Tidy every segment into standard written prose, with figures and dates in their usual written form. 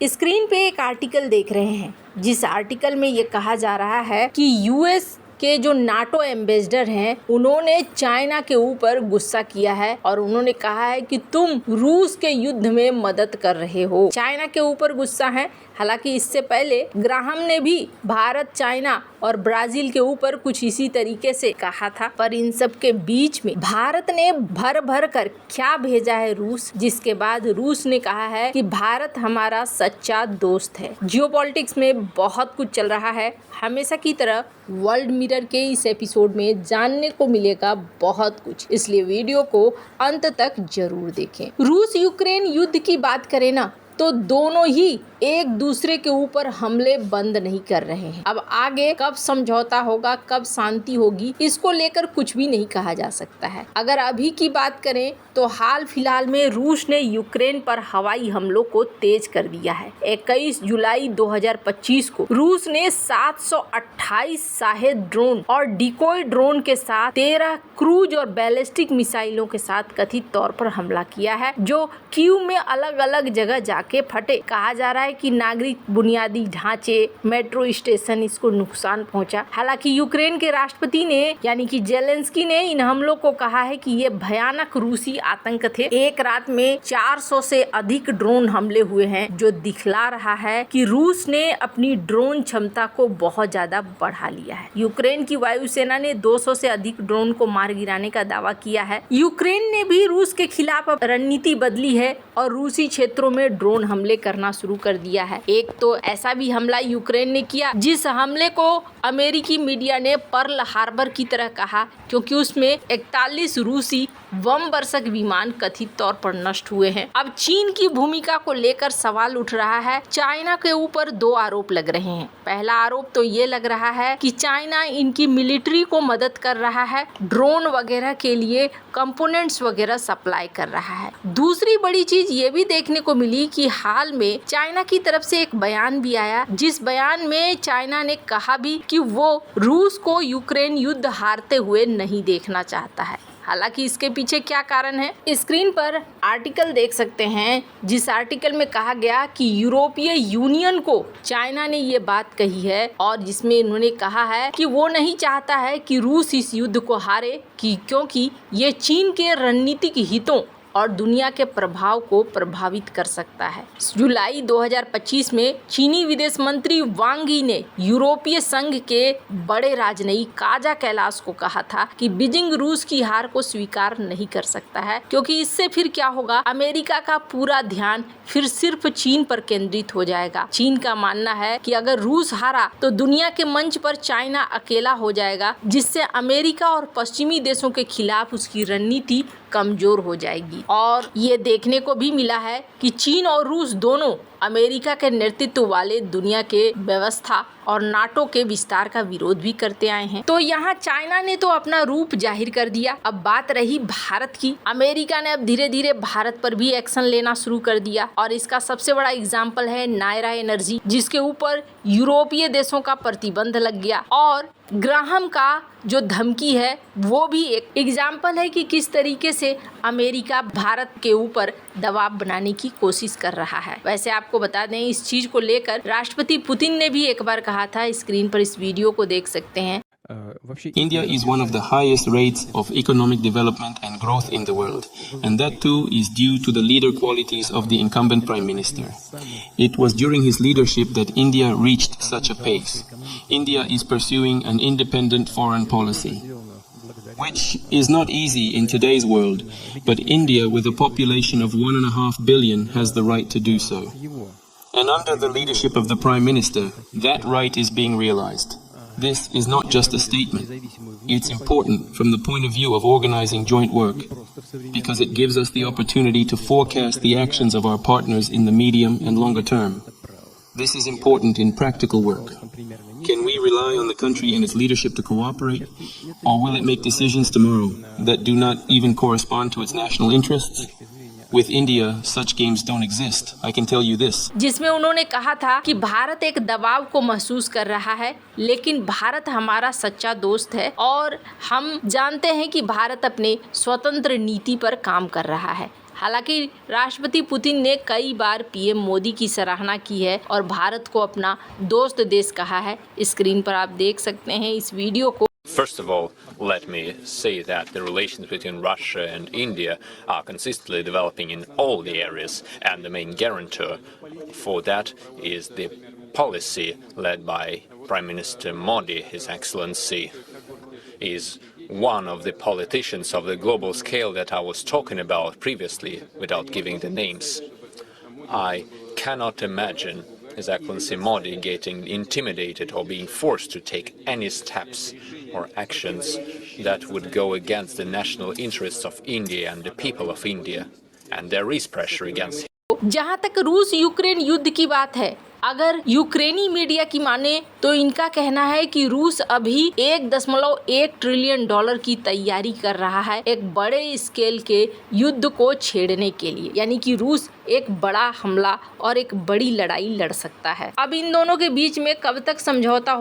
Screen पे एक article देख रहे हैं, जिस आर्टिकल में ये कहा जा रहा है कि यूएस के जो नाटो एम्बेसडर हैं उन्होंने चाइना के ऊपर गुस्सा किया है और उन्होंने कहा है कि तुम रूस के युद्ध में मदद कर रहे हो। चाइना के ऊपर गुस्सा है। हालांकि इससे पहले ग्राहम ने भी भारत, चाइना और ब्राजील के ऊपर कुछ इसी तरीके से कहा था, पर इन सब के बीच में भारत ने भर भर कर क्या भेजा है रूस, जिसके बाद रूस ने कहा है कि भारत हमारा सच्चा दोस्त है। जियोपॉलिटिक्स में बहुत कुछ चल रहा है। हमेशा की तरह वर्ल्ड मिरर के इस एपिसोड में जानने को मिलेगा बहुत कुछ, इसलिए वीडियो को अंत तक जरूर देखें। रूस यूक्रेन युद्ध की बात करें ना तो दोनों ही एक दूसरे के ऊपर हमले बंद नहीं कर रहे हैं। अब आगे कब समझौता होगा, कब शांति होगी, इसको लेकर कुछ भी नहीं कहा जा सकता है। अगर अभी की बात करें तो हाल फिलहाल में रूस ने यूक्रेन पर हवाई हमलों को तेज कर दिया है। 21 जुलाई 2025 को रूस ने 728 शाहेद ड्रोन और डिकोय ड्रोन के साथ 13 क्रूज और बैलिस्टिक मिसाइलों के साथ कथित तौर पर हमला किया है, जो कीव में अलग अलग जगह जाके फटे। कहा जा रहा है कि नागरिक बुनियादी ढांचे, मेट्रो स्टेशन, इसको नुकसान पहुंचा। हालांकि यूक्रेन के राष्ट्रपति ने यानी कि जेलेंस्की ने इन हमलों को कहा है कि ये भयानक रूसी आतंक थे। एक रात में 400 से अधिक ड्रोन हमले हुए हैं, जो दिखला रहा है कि रूस ने अपनी ड्रोन क्षमता को बहुत ज्यादा बढ़ा लिया है। यूक्रेन की वायुसेना ने 200 से अधिक ड्रोन को मार गिराने का दावा किया है। यूक्रेन ने भी रूस के खिलाफ रणनीति बदली है और रूसी क्षेत्रों में ड्रोन हमले करना शुरू कर दिया है। एक तो ऐसा भी हमला यूक्रेन ने किया जिस हमले को अमेरिकी मीडिया ने पर्ल हार्बर की तरह कहा, क्योंकि उसमें 41 रूसी बम वर्षक विमान कथित तौर पर नष्ट हुए हैं। अब चीन की भूमिका को लेकर सवाल उठ रहा है। चाइना के ऊपर 2 आरोप लग रहे हैं। पहला आरोप तो ये लग रहा है कि चाइना इनकी मिलिट्री को मदद कर रहा है, ड्रोन वगैरह के लिए कंपोनेंट्स वगैरह सप्लाई कर रहा है। दूसरी बड़ी चीज ये भी देखने को मिली कि हाल में चाइना की तरफ से एक बयान भी आया, जिस बयान में चाइना ने कहा भी कि वो रूस को यूक्रेन युद्ध हारते हुए नहीं देखना चाहता है। हालांकि इसके पीछे क्या कारण है, स्क्रीन पर आर्टिकल देख सकते हैं, जिस आर्टिकल में कहा गया कि यूरोपीय यूनियन को चाइना ने ये बात कही है और जिसमें इन्होंने कहा है कि वो नहीं चाहता है कि रूस इस युद्ध को हारे, क्योंकि ये चीन के रणनीतिक हितों और दुनिया के प्रभाव को प्रभावित कर सकता है। जुलाई 2025 में चीनी विदेश मंत्री वांग यी ने यूरोपीय संघ के बड़े राजनयिक काजा कैलाश को कहा था कि बीजिंग रूस की हार को स्वीकार नहीं कर सकता है, क्योंकि इससे फिर क्या होगा, अमेरिका का पूरा ध्यान फिर सिर्फ चीन पर केंद्रित हो जाएगा। चीन का मानना है कि अगर रूस हारा तो दुनिया के मंच पर चाइना अकेला हो जाएगा, जिससे अमेरिका और पश्चिमी देशों के खिलाफ उसकी रणनीति कमजोर हो जाएगी। और ये देखने को भी मिला है कि चीन और रूस दोनों अमेरिका के नेतृत्व वाले दुनिया के व्यवस्था और नाटो के विस्तार का विरोध भी करते आए हैं। तो यहाँ चाइना ने तो अपना रूप जाहिर कर दिया। अब बात रही भारत की। अमेरिका ने अब धीरे धीरे भारत पर भी एक्शन लेना शुरू कर दिया और इसका सबसे बड़ा एग्जाम्पल है नायरा एनर्जी, जिसके ऊपर यूरोपीय देशों का प्रतिबंध लग गया। और ग्राहम का जो धमकी है वो भी एक एग्जाम्पल है कि किस तरीके से अमेरिका भारत के ऊपर दबाव बनाने की कोशिश कर रहा है। वैसे आपको बता दें, इस चीज को लेकर राष्ट्रपति पुतिन ने भी एक बार कहा था। स्क्रीन पर इस वीडियो को देख सकते हैं। India is one of the highest rates of economic development and growth in the world, and that too is due to the leader qualities of the incumbent Prime Minister. It was during his leadership that India reached such a pace. India is pursuing an independent foreign policy, which is not easy in today's world, but India, with a population of 1.5 billion, has the right to do so. And under the leadership of the Prime Minister, that right is being realized. This is not just a statement. It's important from the point of view of organizing joint work, because it gives us the opportunity to forecast the actions of our partners in the medium and longer term. This is important in practical work. Can we rely on the country and its leadership to cooperate, or will it make decisions tomorrow that do not even correspond to its national interests? With India, such games don't exist. I can tell you this. जिसमें उन्होंने कहा था कि भारत एक दबाव को महसूस कर रहा है, लेकिन भारत हमारा सच्चा दोस्त है और हम जानते हैं कि भारत अपने स्वतंत्र नीति पर काम कर रहा है। हालांकि राष्ट्रपति पुतिन ने कई बार पीएम मोदी की सराहना की है और भारत को अपना दोस्त देश कहा है। स्क्रीन पर आप देख सकते हैं इस वीडियो को। First of all, let me say that the relations between Russia and India are consistently developing in all the areas, and the main guarantor for that is the policy led by Prime Minister Modi. His Excellency is one of the politicians of the global scale that I was talking about previously without giving the names. I cannot imagine His Excellency Modi getting intimidated or being forced to take any steps or actions that would go against the national interests of India and the people of India. And there is pressure against him. जहां तक रूस Ukraine युद्ध की बात है, अगर यूक्रेनी media की माने तो इनका कहना है कि रूस अभी 1.1 ट्रिलियन डॉलर की तैयारी कर रहा है एक बड़े स्केल के युद्ध को छेड़ने के लिए, यानी कि रूस एक बड़ा हमला और एक बड़ी लड़ाई लड़ सकता है। अब इन दोनों के बीच में कब तक समझौता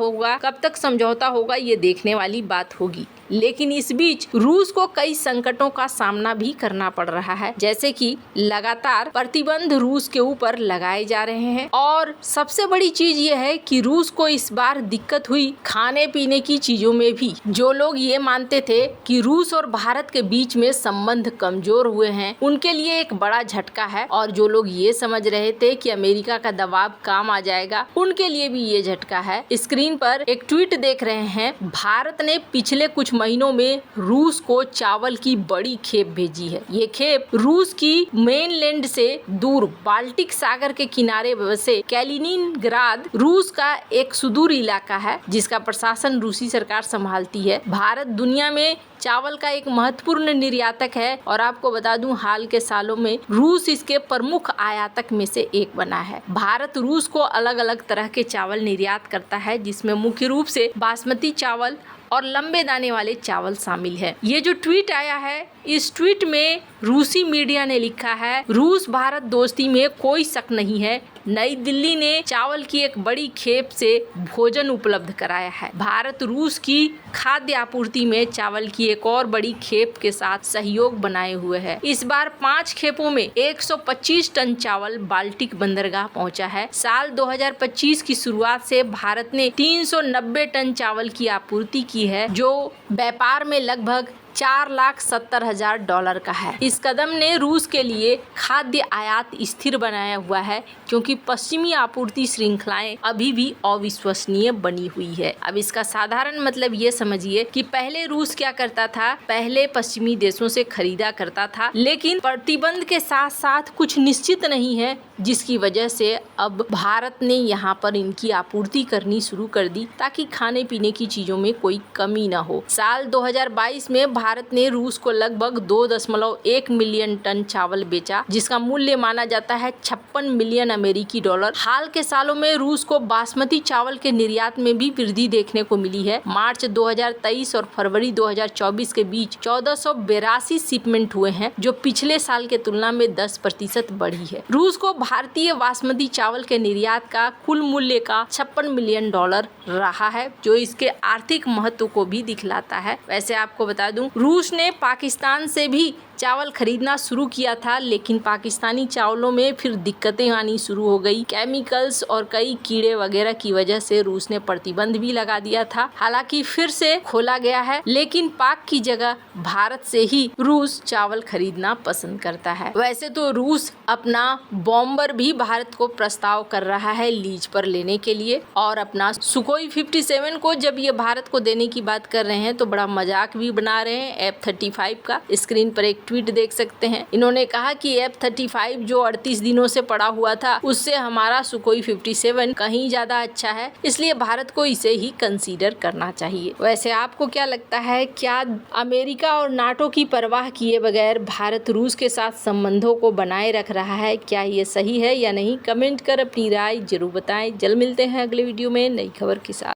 होगा ये देखने वाली बात होगी। लेकिन इस बीच रूस को कई संकटों का सामना भी करना पड़ रहा है, जैसे कि लगातार प्रतिबंध रूस के ऊपर लगाए जा रहे हैं और सबसे बड़ी चीज ये है कि रूस को इस बार दिक्कत हुई खाने पीने की चीजों में भी। जो लोग ये मानते थे कि रूस और भारत के बीच में संबंध कमजोर हुए हैं, उनके लिए एक बड़ा झटका है, और जो लोग ये समझ रहे थे कि अमेरिका का दबाव काम आ जाएगा, उनके लिए भी ये झटका है। स्क्रीन पर एक ट्वीट देख रहे हैं, भारत ने पिछले कुछ महीनों में रूस को चावल की बड़ी खेप भेजी है। ये खेप रूस की मेनलैंड से दूर बाल्टिक सागर के किनारे बसे कैलिनिनग्राद रूस का एक सुदूर इलाका है, जिसका प्रशासन रूसी सरकार संभालती है। भारत दुनिया में चावल का एक महत्वपूर्ण निर्यातक है और आपको बता दूं, हाल के सालों में रूस इसके प्रमुख आयातक में से एक बना है। भारत रूस को अलग अलग तरह के चावल निर्यात करता है, जिसमें मुख्य रूप से बासमती चावल और लंबे दाने वाले चावल शामिल है। ये जो ट्वीट आया है, इस ट्वीट में रूसी मीडिया ने लिखा है, रूस भारत दोस्ती में कोई शक नहीं है। नई दिल्ली ने चावल की एक बड़ी खेप से भोजन उपलब्ध कराया है। भारत रूस की खाद्य आपूर्ति में चावल की एक और बड़ी खेप के साथ सहयोग बनाए हुए है। इस बार 5 खेपों में 125 टन चावल बाल्टिक बंदरगाह पहुंचा है। साल 2025 की शुरुआत से भारत ने 390 टन चावल की आपूर्ति की है, जो व्यापार में लगभग $4,70,000 का है। इस कदम ने रूस के लिए खाद्य आयात स्थिर बनाया हुआ है, क्योंकि पश्चिमी आपूर्ति श्रृंखलाएं अभी भी अविश्वसनीय बनी हुई है। अब इसका साधारण मतलब ये समझिए कि पहले रूस क्या करता था, पहले पश्चिमी देशों से खरीदा करता था, लेकिन प्रतिबंध के साथ साथ कुछ निश्चित नहीं है, जिसकी वजह से अब भारत ने यहाँ पर इनकी आपूर्ति करनी शुरू कर दी, ताकि खाने पीने की चीजों में कोई कमी ना हो। साल 2022 में भारत ने रूस को लगभग 2.1 मिलियन टन चावल बेचा, जिसका मूल्य माना जाता है 56 मिलियन अमेरिकी डॉलर। हाल के सालों में रूस को बासमती चावल के निर्यात में भी वृद्धि देखने को मिली है। मार्च 2023 और फरवरी 2024 के बीच 1482 शिपमेंट हुए हैं, जो पिछले साल के तुलना में 10% बढ़ी है। रूस को भारतीय बासमती चावल के निर्यात का कुल मूल्य का 56 मिलियन डॉलर रहा है, जो इसके आर्थिक महत्व को भी दिखलाता है। वैसे आपको बता दूं, रूस ने पाकिस्तान से भी चावल खरीदना शुरू किया था, लेकिन पाकिस्तानी चावलों में फिर दिक्कतें आनी शुरू हो गई। केमिकल्स और कई कीड़े वगैरह की वजह से रूस ने प्रतिबंध भी लगा दिया था। हालांकि फिर से खोला गया है, लेकिन पाक की जगह भारत से ही रूस चावल खरीदना पसंद करता है। वैसे तो रूस अपना बॉम्बर भी भारत को प्रस्ताव कर रहा है लीज पर लेने के लिए, और अपना सुखोई 57 को जब ये भारत को देने की बात कर रहे हैं तो बड़ा मजाक भी बना रहे हैं F-35 का। स्क्रीन पर एक ट्वीट देख सकते हैं। इन्होंने कहा कि F-35 जो 38 दिनों से पड़ा हुआ था, उससे हमारा सुखोई 57 कहीं ज्यादा अच्छा है, इसलिए भारत को इसे ही कंसीडर करना चाहिए। वैसे आपको क्या लगता है, क्या अमेरिका और नाटो की परवाह किए बगैर भारत रूस के साथ संबंधों को बनाए रख रहा है? क्या ये सही है या नहीं? कमेंट कर अपनी राय जरूर बताएं। जल्द मिलते हैं अगले वीडियो में नई खबर के साथ।